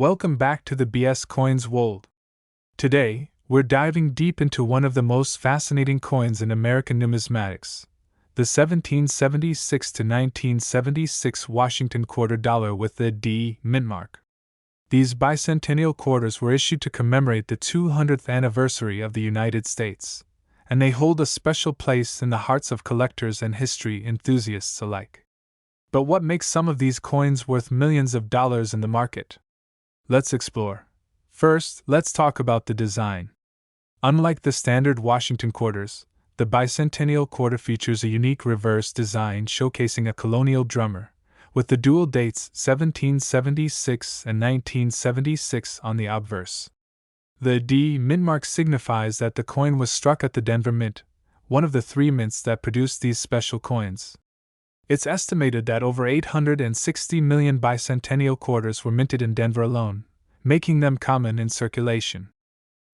Welcome back to the BS Coins world. Today, we're diving deep into one of the most fascinating coins in American numismatics, the 1776 to 1976 Washington quarter dollar with the D mintmark. These bicentennial quarters were issued to commemorate the 200th anniversary of the United States, and they hold a special place in the hearts of collectors and history enthusiasts alike. But what makes some of these coins worth millions of dollars in the market? Let's explore. First, let's talk about the design. Unlike the standard Washington quarters, the bicentennial quarter features a unique reverse design showcasing a colonial drummer, with the dual dates 1776 and 1976 on the obverse. The D mintmark signifies that the coin was struck at the Denver Mint, one of the three mints that produced these special coins. It's estimated that over 860 million bicentennial quarters were minted in Denver alone, making them common in circulation.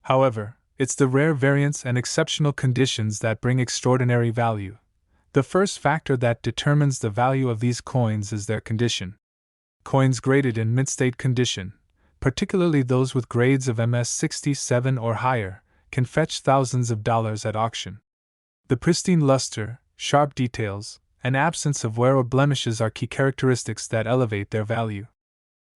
However, it's the rare variants and exceptional conditions that bring extraordinary value. The first factor that determines the value of these coins is their condition. Coins graded in mint state condition, particularly those with grades of MS 67 or higher, can fetch thousands of dollars at auction. The pristine luster, sharp details, and absence of wear or blemishes are key characteristics that elevate their value.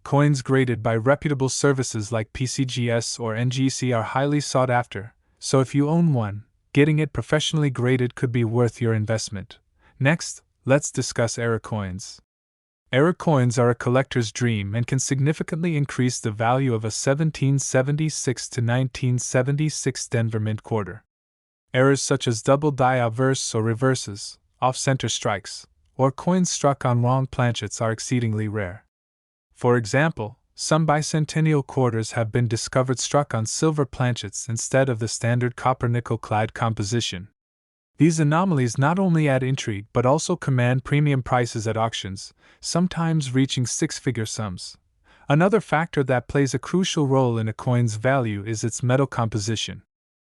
Coins graded by reputable services like PCGS or NGC are highly sought after, so if you own one, getting it professionally graded could be worth your investment. Next, let's discuss error coins. Error coins are a collector's dream and can significantly increase the value of a 1776 to 1976 Denver Mint quarter. Errors such as double die obverse or reverses, off-center strikes, or coins struck on wrong planchets are exceedingly rare. For example, some bicentennial quarters have been discovered struck on silver planchets instead of the standard copper-nickel clad composition. These anomalies not only add intrigue but also command premium prices at auctions, sometimes reaching six-figure sums. Another factor that plays a crucial role in a coin's value is its metal composition.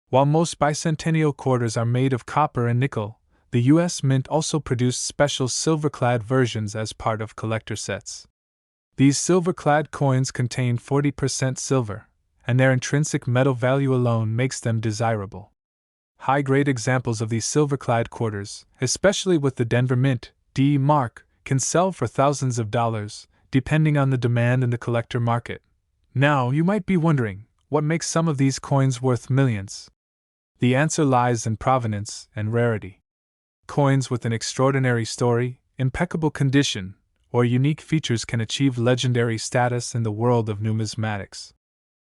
While most bicentennial quarters are made of copper and nickel, the U.S. Mint also produced special silver-clad versions as part of collector sets. These silver-clad coins contain 40% silver, and their intrinsic metal value alone makes them desirable. High-grade examples of these silver-clad quarters, especially with the Denver Mint D mark, can sell for thousands of dollars, depending on the demand in the collector market. Now, you might be wondering, what makes some of these coins worth millions? The answer lies in provenance and rarity. Coins with an extraordinary story, impeccable condition, or unique features can achieve legendary status in the world of numismatics.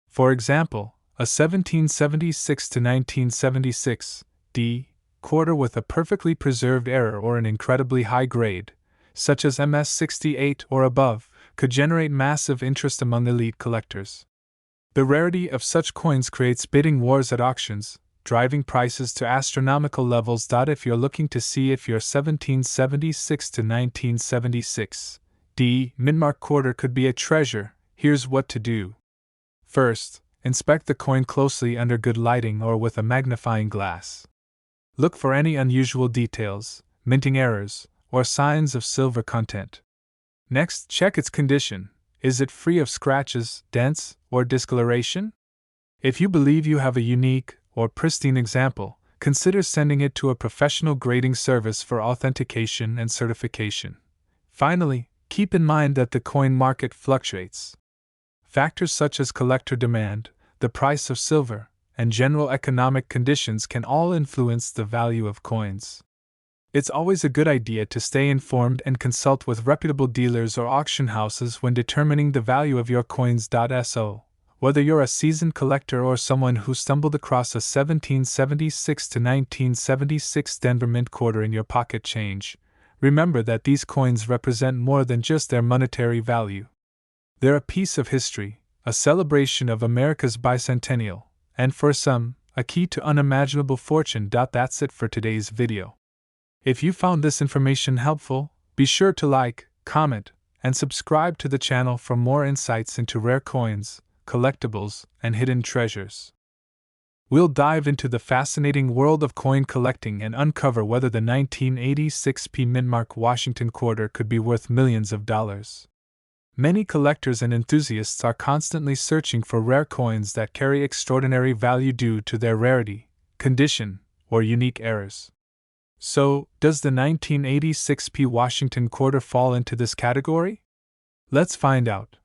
For example, a 1776 to 1976 D quarter with a perfectly preserved error or an incredibly high grade, such as MS 68 or above, could generate massive interest among elite collectors. The rarity of such coins creates bidding wars at auctions, driving prices to astronomical levels. If you're looking to see if your 1776 to 1976 D mintmark quarter could be a treasure, here's what to do. First, inspect the coin closely under good lighting or with a magnifying glass. Look for any unusual details, minting errors, or signs of silver content. Next, check its condition. Is it free of scratches, dents, or discoloration? If you believe you have a unique or pristine example, consider sending it to a professional grading service for authentication and certification. Finally, keep in mind that the coin market fluctuates. Factors such as collector demand, the price of silver, and general economic conditions can all influence the value of coins. It's always a good idea to stay informed and consult with reputable dealers or auction houses when determining the value of your coins. So, whether you're a seasoned collector or someone who stumbled across a 1776 to 1976 Denver Mint quarter in your pocket change, remember that these coins represent more than just their monetary value. They're a piece of history, a celebration of America's bicentennial, and for some, a key to unimaginable fortune. That's it for today's video. If you found this information helpful, be sure to like, comment, and subscribe to the channel for more insights into rare coins, collectibles, and hidden treasures. We'll dive into the fascinating world of coin collecting and uncover whether the 1986 P mintmark Washington quarter could be worth millions of dollars. Many collectors and enthusiasts are constantly searching for rare coins that carry extraordinary value due to their rarity, condition, or unique errors. So, does the 1986p Washington quarter fall into this category? Let's find out.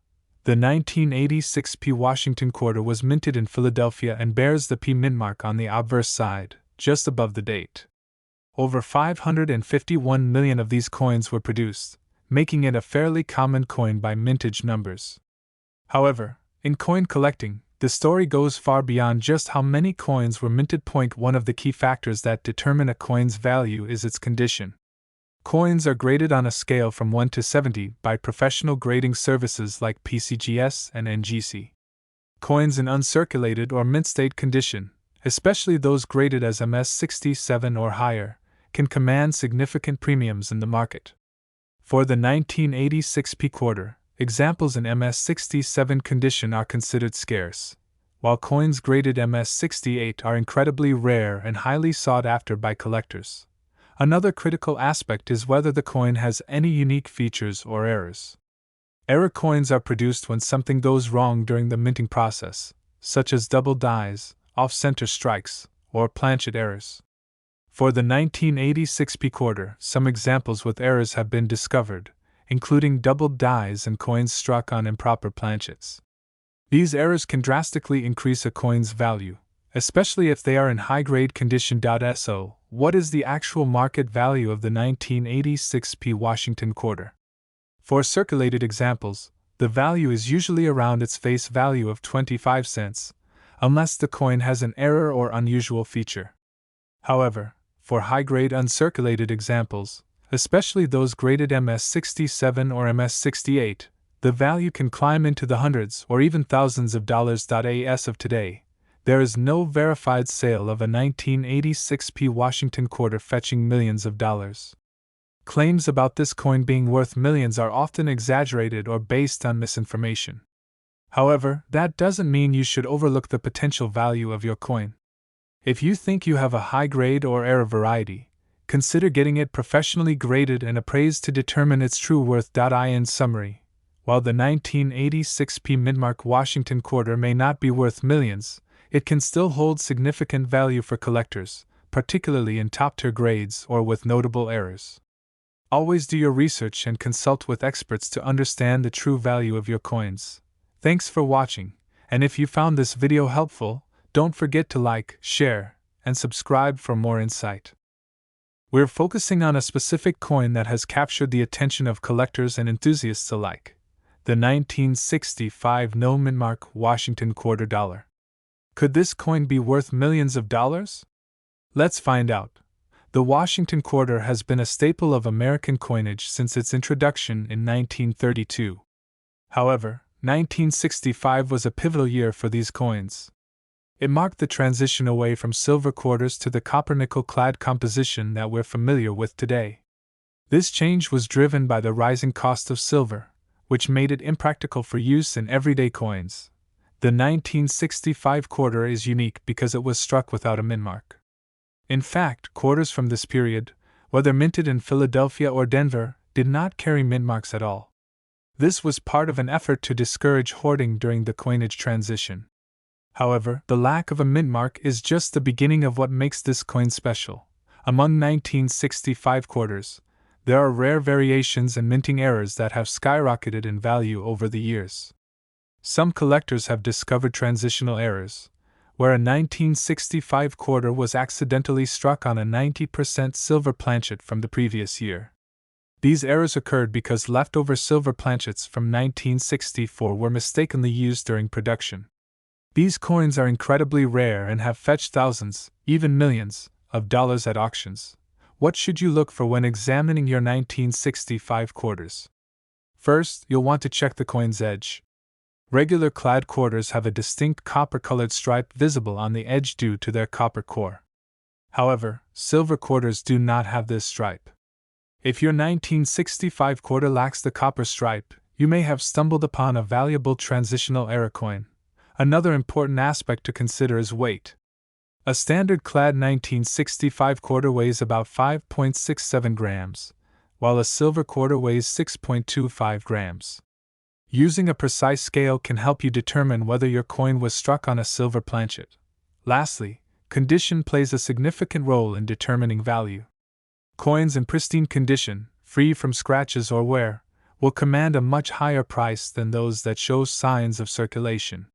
The 1986p Washington quarter was minted in Philadelphia and bears the P mintmark on the obverse side, just above the date. Over 551 million of these coins were produced, making it a fairly common coin by mintage numbers. However, in coin collecting, the story goes far beyond just how many coins were minted. One of the key factors that determine a coin's value is its condition. Coins are graded on a scale from 1 to 70 by professional grading services like PCGS and NGC. Coins in uncirculated or mint state condition, especially those graded as MS67 or higher, can command significant premiums in the market. For the 1986p quarter, examples in MS67 condition are considered scarce, while coins graded MS68 are incredibly rare and highly sought after by collectors. Another critical aspect is whether the coin has any unique features or errors. Error coins are produced when something goes wrong during the minting process, such as double dies, off-center strikes, or planchet errors. For the 1986p quarter, some examples with errors have been discovered, including doubled dies and coins struck on improper planchets. These errors can drastically increase a coin's value, especially if they are in high-grade condition. So, what is the actual market value of the 1986p Washington quarter? For circulated examples, the value is usually around its face value of 25 cents, unless the coin has an error or unusual feature. However, for high-grade uncirculated examples, especially those graded MS67 or MS68, the value can climb into the hundreds or even thousands of dollars. As of today, there is no verified sale of a 1986p Washington quarter fetching millions of dollars. Claims about this coin being worth millions are often exaggerated or based on misinformation. However, that doesn't mean you should overlook the potential value of your coin. If you think you have a high-grade or error variety, consider getting it professionally graded and appraised to determine its true worth. In summary, while the 1986p mintmark Washington quarter may not be worth millions, it can still hold significant value for collectors, particularly in top-tier grades or with notable errors. Always do your research and consult with experts to understand the true value of your coins. Thanks for watching, and if you found this video helpful, don't forget to like, share, and subscribe for more insight. We're focusing on a specific coin that has captured the attention of collectors and enthusiasts alike: the 1965 no mintmark Washington quarter dollar. Could this coin be worth millions of dollars? Let's find out. The Washington quarter has been a staple of American coinage since its introduction in 1932. However, 1965 was a pivotal year for these coins. It marked the transition away from silver quarters to the copper-nickel-clad composition that we're familiar with today. This change was driven by the rising cost of silver, which made it impractical for use in everyday coins. The 1965 quarter is unique because it was struck without a mintmark. In fact, quarters from this period, whether minted in Philadelphia or Denver, did not carry mintmarks at all. This was part of an effort to discourage hoarding during the coinage transition. However, the lack of a mintmark is just the beginning of what makes this coin special. Among 1965 quarters, there are rare variations and minting errors that have skyrocketed in value over the years. Some collectors have discovered transitional errors, where a 1965 quarter was accidentally struck on a 90% silver planchet from the previous year. These errors occurred because leftover silver planchets from 1964 were mistakenly used during production. These coins are incredibly rare and have fetched thousands, even millions, of dollars at auctions. What should you look for when examining your 1965 quarters? First, you'll want to check the coin's edge. Regular clad quarters have a distinct copper-colored stripe visible on the edge due to their copper core. However, silver quarters do not have this stripe. If your 1965 quarter lacks the copper stripe, you may have stumbled upon a valuable transitional error coin. Another important aspect to consider is weight. A standard clad 1965 quarter weighs about 5.67 grams, while a silver quarter weighs 6.25 grams. Using a precise scale can help you determine whether your coin was struck on a silver planchet. Lastly, condition plays a significant role in determining value. Coins in pristine condition, free from scratches or wear, will command a much higher price than those that show signs of circulation.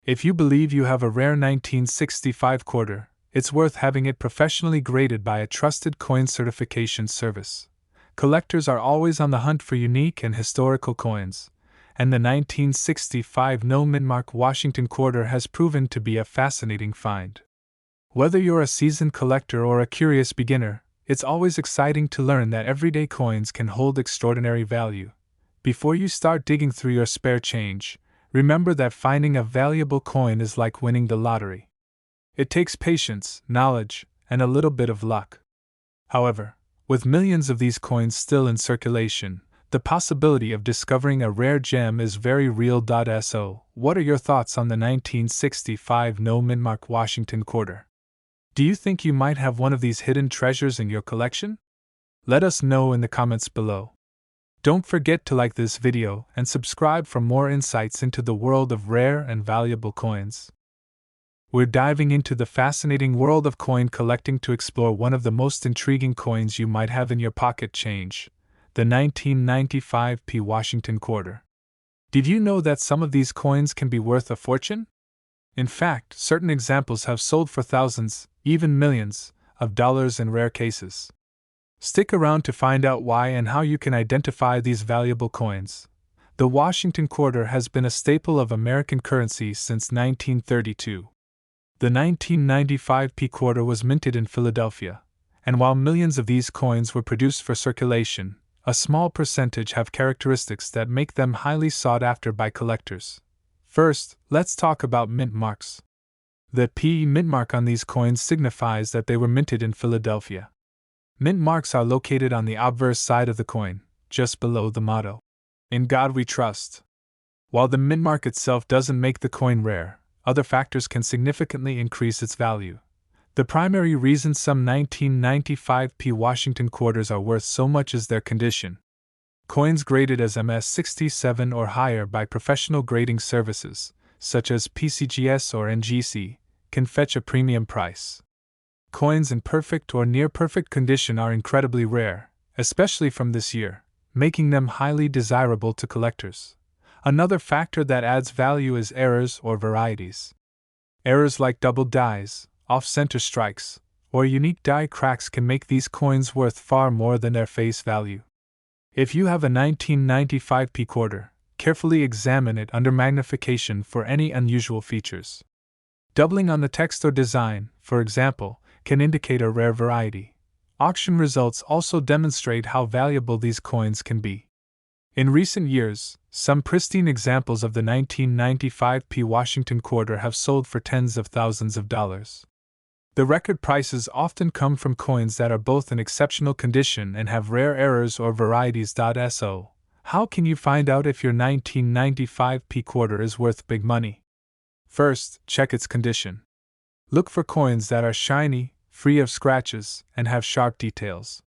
If you believe you have a rare 1965 quarter, it's worth having it professionally graded by a trusted coin certification service. Collectors are always on the hunt for unique and historical coins, and the 1965 no mintmark Washington quarter has proven to be a fascinating find. Whether you're a seasoned collector or a curious beginner, it's always exciting to learn that everyday coins can hold extraordinary value. Before you start digging through your spare change, remember that finding a valuable coin is like winning the lottery. It takes patience, knowledge, and a little bit of luck. However, with millions of these coins still in circulation, the possibility of discovering a rare gem is very real. So, what are your thoughts on the 1965 no mintmark Washington quarter? Do you think you might have one of these hidden treasures in your collection? Let us know in the comments below. Don't forget to like this video and subscribe for more insights into the world of rare and valuable coins. We're diving into the fascinating world of coin collecting to explore one of the most intriguing coins you might have in your pocket change, the 1995 Washington quarter. Did you know that some of these coins can be worth a fortune? In fact, certain examples have sold for thousands, even millions, of dollars in rare cases. Stick around to find out why and how you can identify these valuable coins. The Washington quarter has been a staple of American currency since 1932. The 1995 quarter was minted in Philadelphia, and while millions of these coins were produced for circulation, a small percentage have characteristics that make them highly sought after by collectors. First, let's talk about mint marks. The mint mark on these coins signifies that they were minted in Philadelphia. Mint marks are located on the obverse side of the coin, just below the motto, "In God We Trust." While the mint mark itself doesn't make the coin rare, other factors can significantly increase its value. The primary reason some 1995 Washington quarters are worth so much is their condition. Coins graded as MS67 or higher by professional grading services, such as PCGS or NGC, can fetch a premium price. Coins in perfect or near-perfect condition are incredibly rare, especially from this year, making them highly desirable to collectors. Another factor that adds value is errors or varieties. Errors like double dies, off-center strikes, or unique die cracks can make these coins worth far more than their face value. If you have a 1995 quarter, carefully examine it under magnification for any unusual features. Doubling on the text or design, for example, can indicate a rare variety. Auction results also demonstrate how valuable these coins can be. In recent years, some pristine examples of the 1995 Washington quarter have sold for tens of thousands of dollars. The record prices often come from coins that are both in exceptional condition and have rare errors or varieties. So, how can you find out if your 1995 quarter is worth big money? First, check its condition. Look for coins that are shiny, free of scratches, and have sharp details.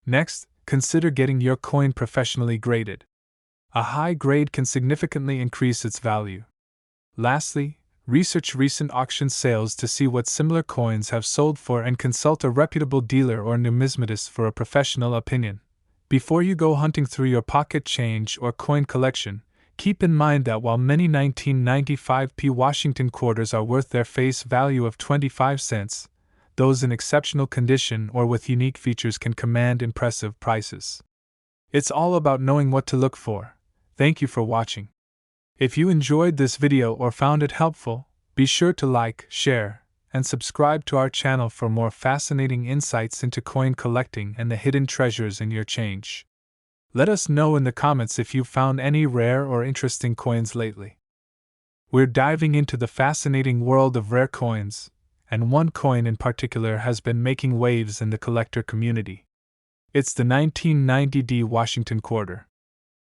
Next, consider getting your coin professionally graded. A high grade can significantly increase its value. Lastly, research recent auction sales to see what similar coins have sold for and consult a reputable dealer or numismatist for a professional opinion. Before you go hunting through your pocket change or coin collection, keep in mind that while many 1995 Washington quarters are worth their face value of 25 cents, those in exceptional condition or with unique features can command impressive prices. It's all about knowing what to look for. Thank you for watching. If you enjoyed this video or found it helpful, be sure to like, share, and subscribe to our channel for more fascinating insights into coin collecting and the hidden treasures in your change. Let us know in the comments if you found any rare or interesting coins lately. We're diving into the fascinating world of rare coins, and one coin in particular has been making waves in the collector community. It's the 1990 Washington quarter.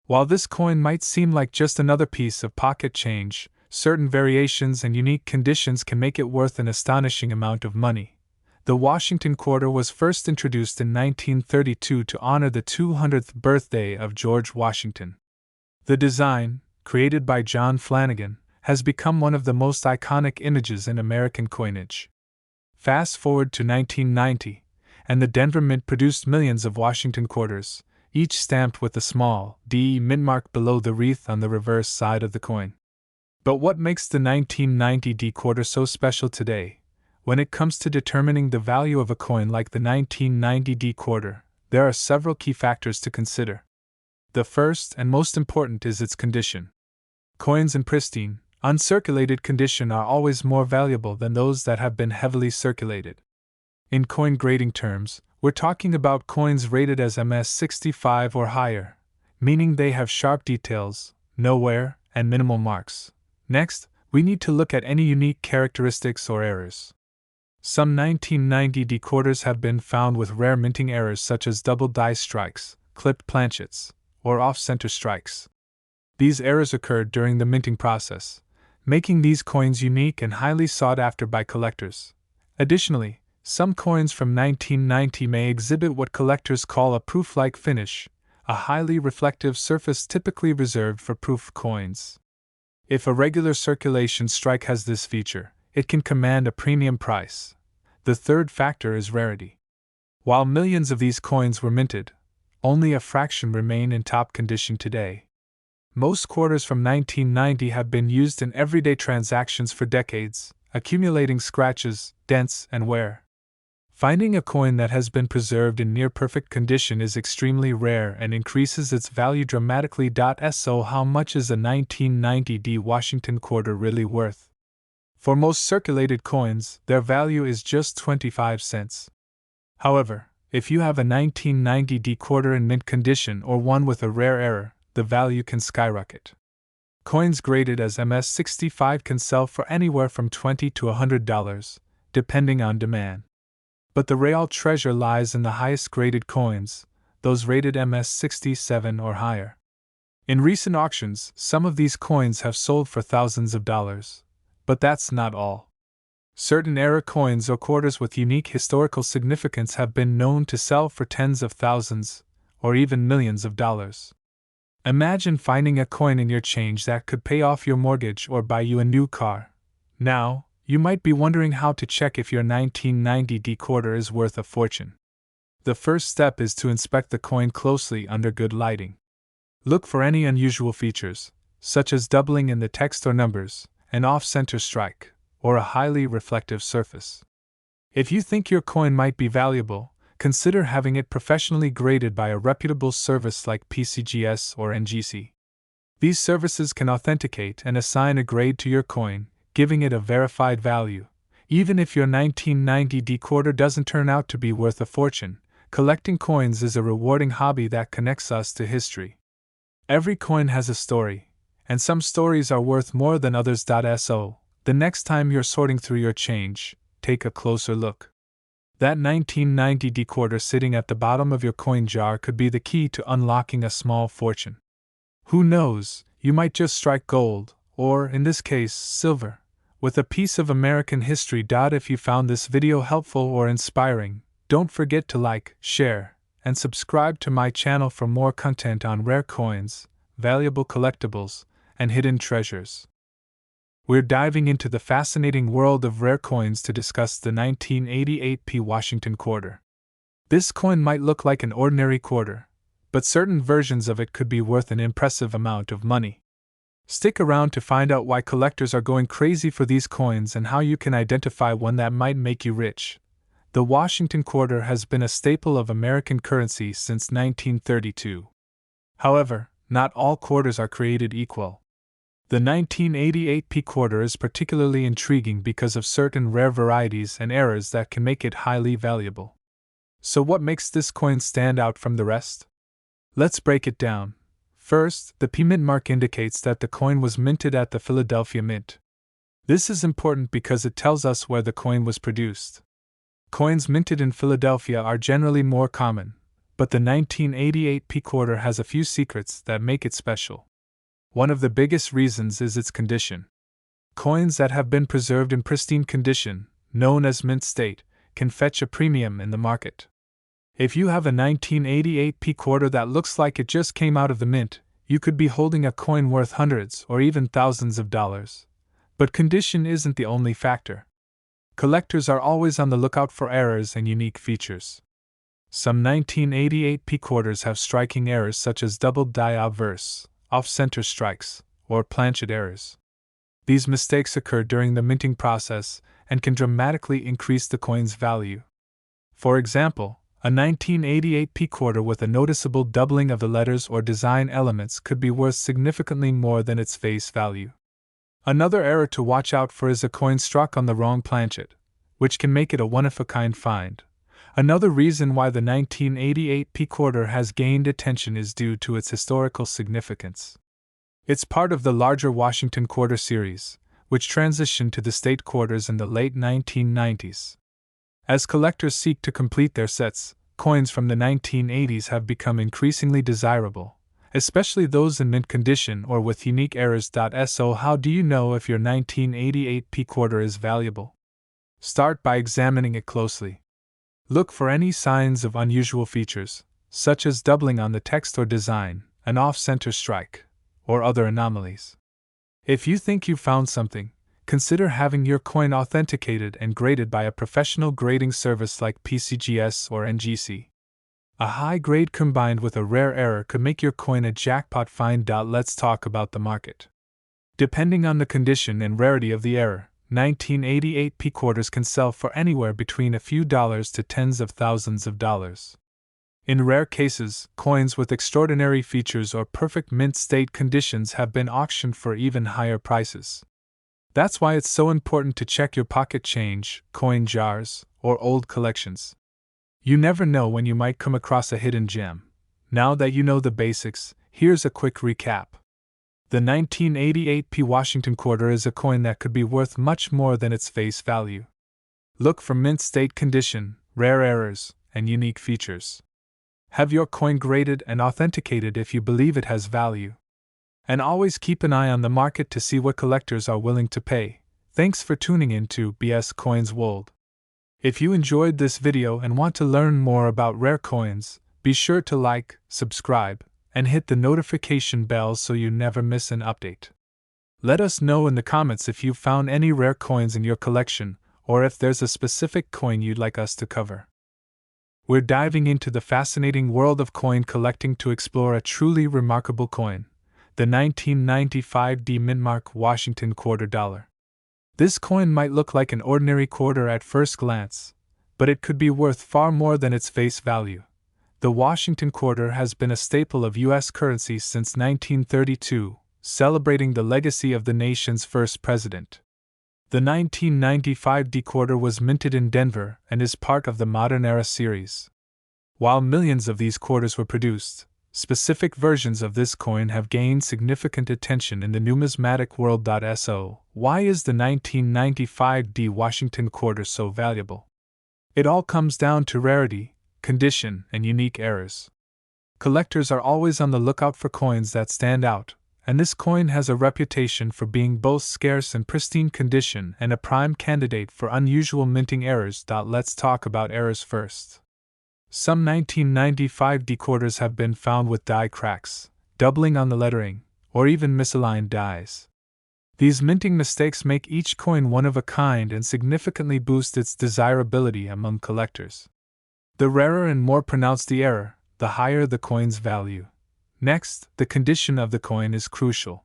While this coin might seem like just another piece of pocket change, certain variations and unique conditions can make it worth an astonishing amount of money. The Washington quarter was first introduced in 1932 to honor the 200th birthday of George Washington. The design, created by John Flanagan, has become one of the most iconic images in American coinage. Fast forward to 1990, and the Denver Mint produced millions of Washington quarters, each stamped with a small D mintmark below the wreath on the reverse side of the coin. But what makes the 1990 D quarter so special today? When it comes to determining the value of a coin like the 1990 D quarter, there are several key factors to consider. The first and most important is its condition. Coins in pristine, uncirculated condition are always more valuable than those that have been heavily circulated. In coin grading terms, we're talking about coins rated as MS65 or higher, meaning they have sharp details, no wear, and minimal marks. Next, we need to look at any unique characteristics or errors. Some 1990 D quarters have been found with rare minting errors such as double die strikes, clipped planchets, or off-center strikes. These errors occurred during the minting process, making these coins unique and highly sought after by collectors. Additionally, some coins from 1990 may exhibit what collectors call a proof-like finish, a highly reflective surface typically reserved for proof coins. If a regular circulation strike has this feature, it can command a premium price. The third factor is rarity. While millions of these coins were minted, only a fraction remain in top condition today. Most quarters from 1990 have been used in everyday transactions for decades, accumulating scratches, dents, and wear. Finding a coin that has been preserved in near-perfect condition is extremely rare and increases its value dramatically. So how much is a 1990 D Washington quarter really worth? For most circulated coins, their value is just 25 cents. However, if you have a 1990 D quarter in mint condition or one with a rare error, the value can skyrocket. Coins graded as MS65 can sell for anywhere from $20 to $100, depending on demand. But the real treasure lies in the highest graded coins, those rated MS67 or higher. In recent auctions, some of these coins have sold for thousands of dollars. But that's not all. Certain era coins or quarters with unique historical significance have been known to sell for tens of thousands, or even millions of dollars. Imagine finding a coin in your change that could pay off your mortgage or buy you a new car. Now, you might be wondering how to check if your 1990 D quarter is worth a fortune. The first step is to inspect the coin closely under good lighting. Look for any unusual features, such as doubling in the text or numbers, an off-center strike, or a highly reflective surface. If you think your coin might be valuable, consider having it professionally graded by a reputable service like PCGS or NGC. These services can authenticate and assign a grade to your coin, giving it a verified value. Even if your 1990 D quarter doesn't turn out to be worth a fortune, collecting coins is a rewarding hobby that connects us to history. Every coin has a story, and some stories are worth more than others. So, the next time you're sorting through your change, take a closer look. That 1990 D quarter sitting at the bottom of your coin jar could be the key to unlocking a small fortune. Who knows, you might just strike gold, or, in this case, silver, with a piece of American history. If you found this video helpful or inspiring, don't forget to like, share, and subscribe to my channel for more content on rare coins, valuable collectibles, and hidden treasures. We're diving into the fascinating world of rare coins to discuss the 1988 P Washington quarter. This coin might look like an ordinary quarter, but certain versions of it could be worth an impressive amount of money. Stick around to find out why collectors are going crazy for these coins and how you can identify one that might make you rich. The Washington quarter has been a staple of American currency since 1932. However, not all quarters are created equal. The 1988 P quarter is particularly intriguing because of certain rare varieties and errors that can make it highly valuable. So what makes this coin stand out from the rest? Let's break it down. First, the P mint mark indicates that the coin was minted at the Philadelphia Mint. This is important because it tells us where the coin was produced. Coins minted in Philadelphia are generally more common, but the 1988 P quarter has a few secrets that make it special. One of the biggest reasons is its condition. Coins that have been preserved in pristine condition, known as mint state, can fetch a premium in the market. If you have a 1988 P quarter that looks like it just came out of the mint, you could be holding a coin worth hundreds or even thousands of dollars. But condition isn't the only factor. Collectors are always on the lookout for errors and unique features. Some 1988 P quarters have striking errors such as double die obverse, off-center strikes, or planchet errors. These mistakes occur during the minting process and can dramatically increase the coin's value. For example, a 1988 P quarter with a noticeable doubling of the letters or design elements could be worth significantly more than its face value. Another error to watch out for is a coin struck on the wrong planchet, which can make it a one-of-a-kind find. Another reason why the 1988 P quarter has gained attention is due to its historical significance. It's part of the larger Washington quarter series, which transitioned to the state quarters in the late 1990s. As collectors seek to complete their sets, coins from the 1980s have become increasingly desirable, especially those in mint condition or with unique errors. So, how do you know if your 1988 P quarter is valuable? Start by examining it closely. Look for any signs of unusual features, such as doubling on the text or design, an off-center strike, or other anomalies. If you think you found something, consider having your coin authenticated and graded by a professional grading service like PCGS or NGC. A high grade combined with a rare error could make your coin a jackpot find. Let's talk about the market. Depending on the condition and rarity of the error, 1988 P quarters can sell for anywhere between a few dollars to tens of thousands of dollars. In rare cases, coins with extraordinary features or perfect mint state conditions have been auctioned for even higher prices. That's why it's so important to check your pocket change, coin jars, or old collections. You never know when you might come across a hidden gem. Now that you know the basics, here's a quick recap. The 1988 P Washington quarter is a coin that could be worth much more than its face value. Look for mint state condition, rare errors, and unique features. Have your coin graded and authenticated if you believe it has value. And always keep an eye on the market to see what collectors are willing to pay. Thanks for tuning in to BS Coins World. If you enjoyed this video and want to learn more about rare coins, be sure to like, subscribe, and hit the notification bell so you never miss an update. Let us know in the comments if you found any rare coins in your collection, or if there's a specific coin you'd like us to cover. We're diving into the fascinating world of coin collecting to explore a truly remarkable coin, the 1995 mintmark Washington quarter dollar. This coin might look like an ordinary quarter at first glance, but it could be worth far more than its face value. The Washington quarter has been a staple of U.S. currency since 1932, celebrating the legacy of the nation's first president. The 1995 quarter was minted in Denver and is part of the Modern Era series. While millions of these quarters were produced, specific versions of this coin have gained significant attention in the numismatic world. So, why is the 1995 Washington quarter so valuable? It all comes down to rarity, condition, and unique errors. Collectors are always on the lookout for coins that stand out, and this coin has a reputation for being both scarce and pristine condition and a prime candidate for unusual minting errors. Let's talk about errors first. Some 1995 quarters have been found with die cracks, doubling on the lettering, or even misaligned dies. These minting mistakes make each coin one of a kind and significantly boost its desirability among collectors. The rarer and more pronounced the error, the higher the coin's value. Next, the condition of the coin is crucial.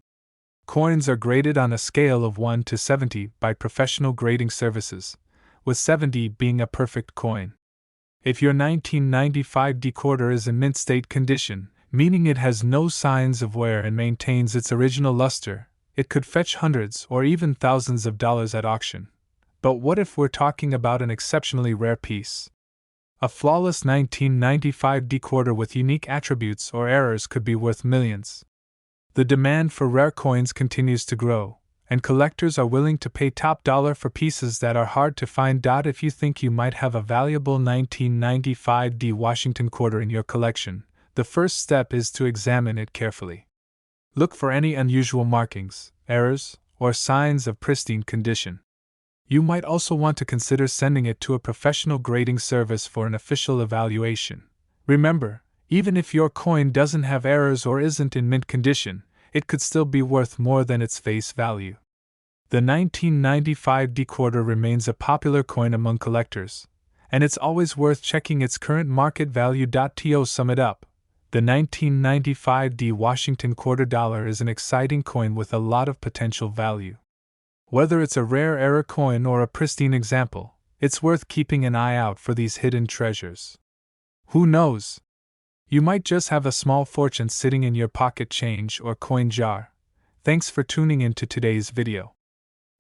Coins are graded on a scale of 1 to 70 by professional grading services, with 70 being a perfect coin. If your 1995 quarter is in mint state condition, meaning it has no signs of wear and maintains its original luster, it could fetch hundreds or even thousands of dollars at auction. But what if we're talking about an exceptionally rare piece? A flawless 1995 quarter with unique attributes or errors could be worth millions. The demand for rare coins continues to grow, and collectors are willing to pay top dollar for pieces that are hard to find. If you think you might have a valuable 1995 Washington quarter in your collection, the first step is to examine it carefully. Look for any unusual markings, errors, or signs of pristine condition. You might also want to consider sending it to a professional grading service for an official evaluation. Remember, Even if your coin doesn't have errors or isn't in mint condition, it could still be worth more than its face value. The 1995 D quarter remains a popular coin among collectors, and it's always worth checking its current market value. To sum it up, the 1995 D Washington quarter dollar is an exciting coin with a lot of potential value. Whether it's a rare error coin or a pristine example, it's worth keeping an eye out for these hidden treasures. Who knows? You might just have a small fortune sitting in your pocket change or coin jar. Thanks for tuning in to today's video.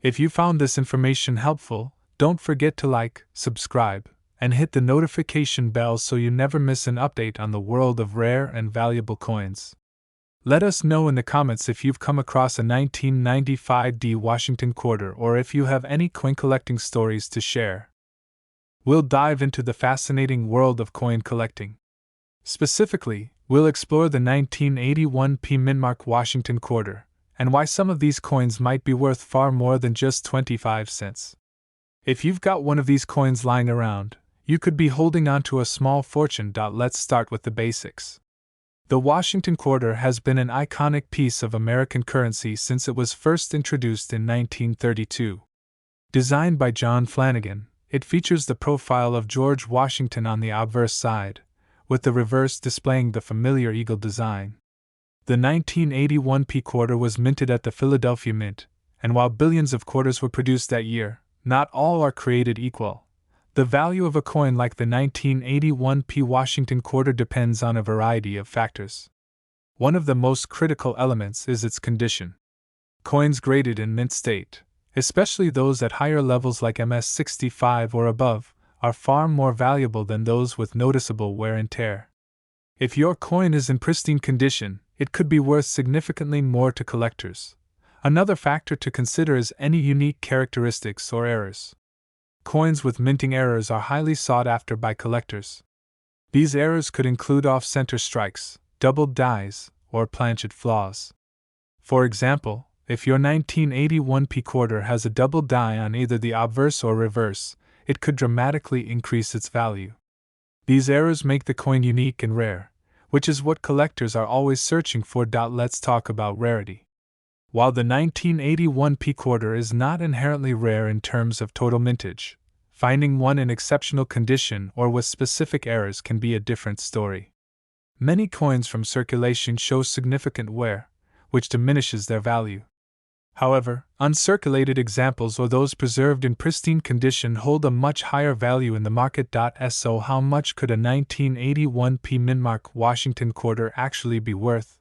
If you found this information helpful, don't forget to like, subscribe, and hit the notification bell so you never miss an update on the world of rare and valuable coins. Let us know in the comments if you've come across a 1995 D Washington quarter or if you have any coin collecting stories to share. We'll dive into the fascinating world of coin collecting. Specifically, we'll explore the 1981 mintmark Washington quarter, and why some of these coins might be worth far more than just 25 cents. If you've got one of these coins lying around, you could be holding on to a small fortune. Let's start with the basics. The Washington quarter has been an iconic piece of American currency since it was first introduced in 1932. Designed by John Flanagan, it features the profile of George Washington on the obverse side, with the reverse displaying the familiar eagle design. The 1981 quarter was minted at the Philadelphia Mint, and while billions of quarters were produced that year, not all are created equal. The value of a coin like the 1981 Washington quarter depends on a variety of factors. One of the most critical elements is its condition. Coins graded in mint state, especially those at higher levels like MS65 or above, are far more valuable than those with noticeable wear and tear. If your coin is in pristine condition, it could be worth significantly more to collectors. Another factor to consider is any unique characteristics or errors. Coins with minting errors are highly sought after by collectors. These errors could include off-center strikes, doubled dies, or planchet flaws. For example, if your 1981 quarter has a double die on either the obverse or reverse, it could dramatically increase its value. These errors make the coin unique and rare, which is what collectors are always searching for. Let's talk about rarity. While the 1981 quarter is not inherently rare in terms of total mintage, finding one in exceptional condition or with specific errors can be a different story. Many coins from circulation show significant wear, which diminishes their value. However, uncirculated examples or those preserved in pristine condition hold a much higher value in the market. So how much could a 1981 mintmark Washington quarter actually be worth?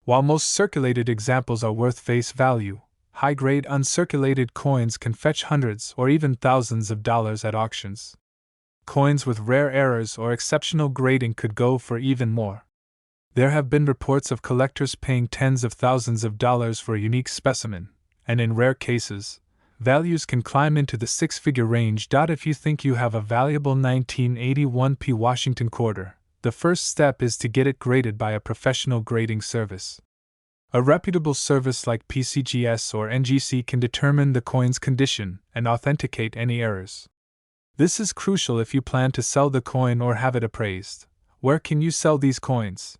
While most circulated examples are worth face value, high-grade uncirculated coins can fetch hundreds or even thousands of dollars at auctions. Coins with rare errors or exceptional grading could go for even more. There have been reports of collectors paying tens of thousands of dollars for a unique specimen, and in rare cases, values can climb into the six-figure range. If you think you have a valuable 1981 Washington quarter, the first step is to get it graded by a professional grading service. A reputable service like PCGS or NGC can determine the coin's condition and authenticate any errors. This is crucial if you plan to sell the coin or have it appraised. Where can you sell these coins?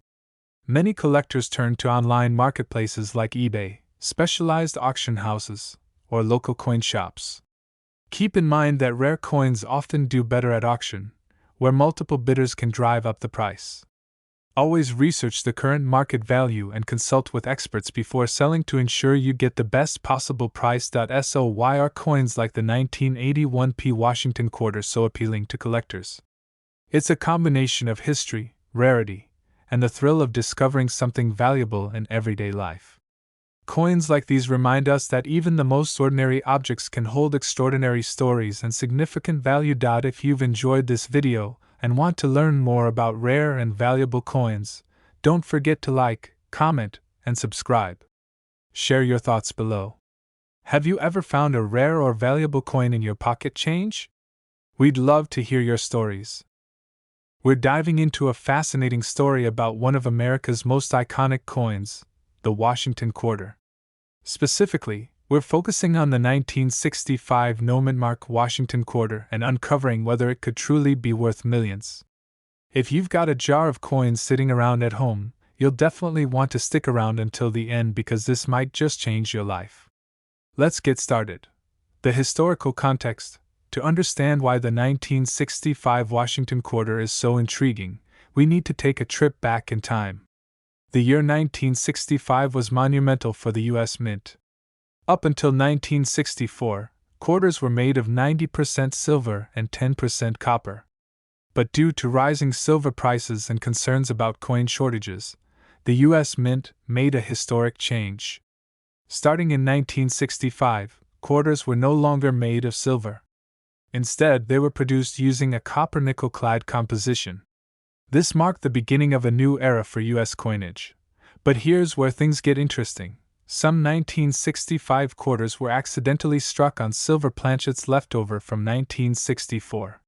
Many collectors turn to online marketplaces like eBay, specialized auction houses, or local coin shops. Keep in mind that rare coins often do better at auction, where multiple bidders can drive up the price. Always research the current market value and consult with experts before selling to ensure you get the best possible price. So why are coins like the 1981 Washington quarter so appealing to collectors? It's a combination of history, rarity, and the thrill of discovering something valuable in everyday life. Coins like these remind us that even the most ordinary objects can hold extraordinary stories and significant value. If you've enjoyed this video and want to learn more about rare and valuable coins, don't forget to like, comment, and subscribe. Share your thoughts below. Have you ever found a rare or valuable coin in your pocket change? We'd love to hear your stories. We're diving into a fascinating story about one of America's most iconic coins, the Washington quarter. Specifically, we're focusing on the 1965 mintmark Washington quarter and uncovering whether it could truly be worth millions. If you've got a jar of coins sitting around at home, you'll definitely want to stick around until the end because this might just change your life. Let's get started. The historical context. To understand why the 1965 Washington quarter is so intriguing, we need to take a trip back in time. The year 1965 was monumental for the U.S. Mint. Up until 1964, quarters were made of 90% silver and 10% copper. But due to rising silver prices and concerns about coin shortages, the U.S. Mint made a historic change. Starting in 1965, quarters were no longer made of silver. Instead, they were produced using a copper-nickel clad composition. This marked the beginning of a new era for U.S. coinage. But here's where things get interesting. Some 1965 quarters were accidentally struck on silver planchets left over from 1964.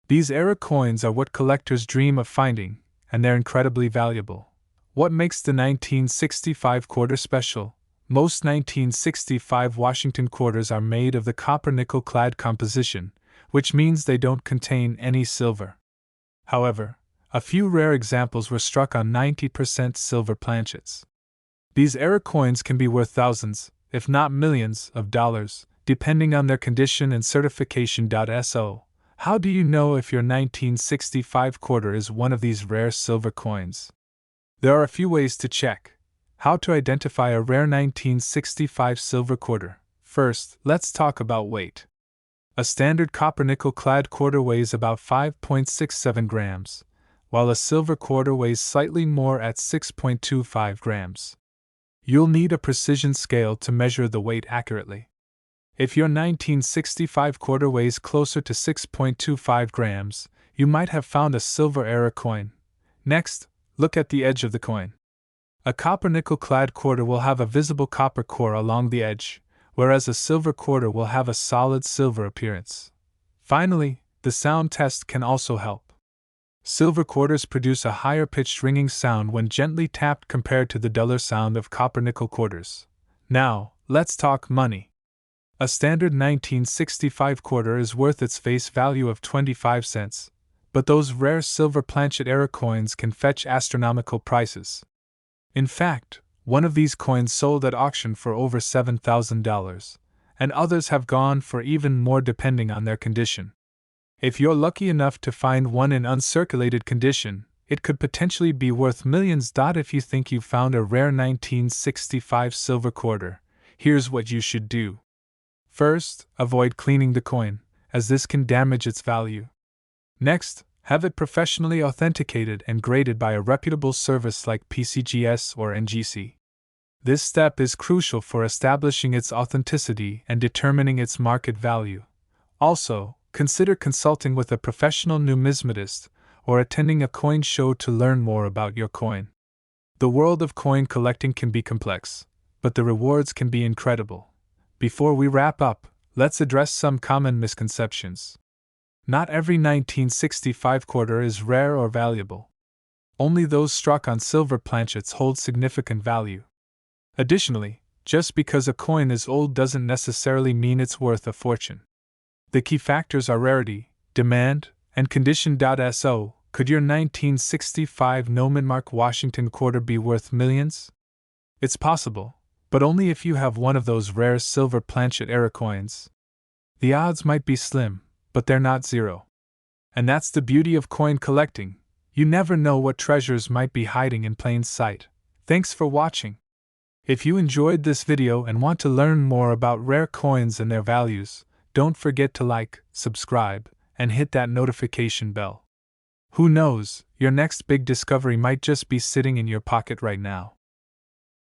These era coins are what collectors dream of finding, and they're incredibly valuable. What makes the 1965 quarter special? Most 1965 Washington quarters are made of the copper-nickel clad composition, which means they don't contain any silver. However, a few rare examples were struck on 90% silver planchets. These era coins can be worth thousands, if not millions, of dollars, depending on their condition and certification. So, how do you know if your 1965 quarter is one of these rare silver coins? There are a few ways to check. How to identify a rare 1965 silver quarter. First, let's talk about weight. A standard copper-nickel clad quarter weighs about 5.67 grams, while a silver quarter weighs slightly more at 6.25 grams. You'll need a precision scale to measure the weight accurately. If your 1965 quarter weighs closer to 6.25 grams, you might have found a silver era coin. Next, look at the edge of the coin. A copper-nickel clad quarter will have a visible copper core along the edge, whereas a silver quarter will have a solid silver appearance. Finally, the sound test can also help. Silver quarters produce a higher pitched ringing sound when gently tapped compared to the duller sound of copper-nickel quarters. Now, let's talk money. A standard 1965 quarter is worth its face value of 25 cents, but those rare silver planchet era coins can fetch astronomical prices. In fact, one of these coins sold at auction for over $7,000, and others have gone for even more depending on their condition. If you're lucky enough to find one in uncirculated condition, it could potentially be worth millions. If you think you found a rare 1965 silver quarter, here's what you should do. First, avoid cleaning the coin, as this can damage its value. Next, have it professionally authenticated and graded by a reputable service like PCGS or NGC. This step is crucial for establishing its authenticity and determining its market value. Also, consider consulting with a professional numismatist or attending a coin show to learn more about your coin. The world of coin collecting can be complex, but the rewards can be incredible. Before we wrap up, let's address some common misconceptions. Not every 1965 quarter is rare or valuable. Only those struck on silver planchets hold significant value. Additionally, just because a coin is old doesn't necessarily mean it's worth a fortune. The key factors are rarity, demand, and condition. So, could your 1965 mintmark Washington quarter be worth millions? It's possible, but only if you have one of those rare silver planchet era coins. The odds might be slim, but they're not zero. And that's the beauty of coin collecting. You never know what treasures might be hiding in plain sight. Thanks for watching. If you enjoyed this video and want to learn more about rare coins and their values, don't forget to like, subscribe, and hit that notification bell. Who knows, your next big discovery might just be sitting in your pocket right now.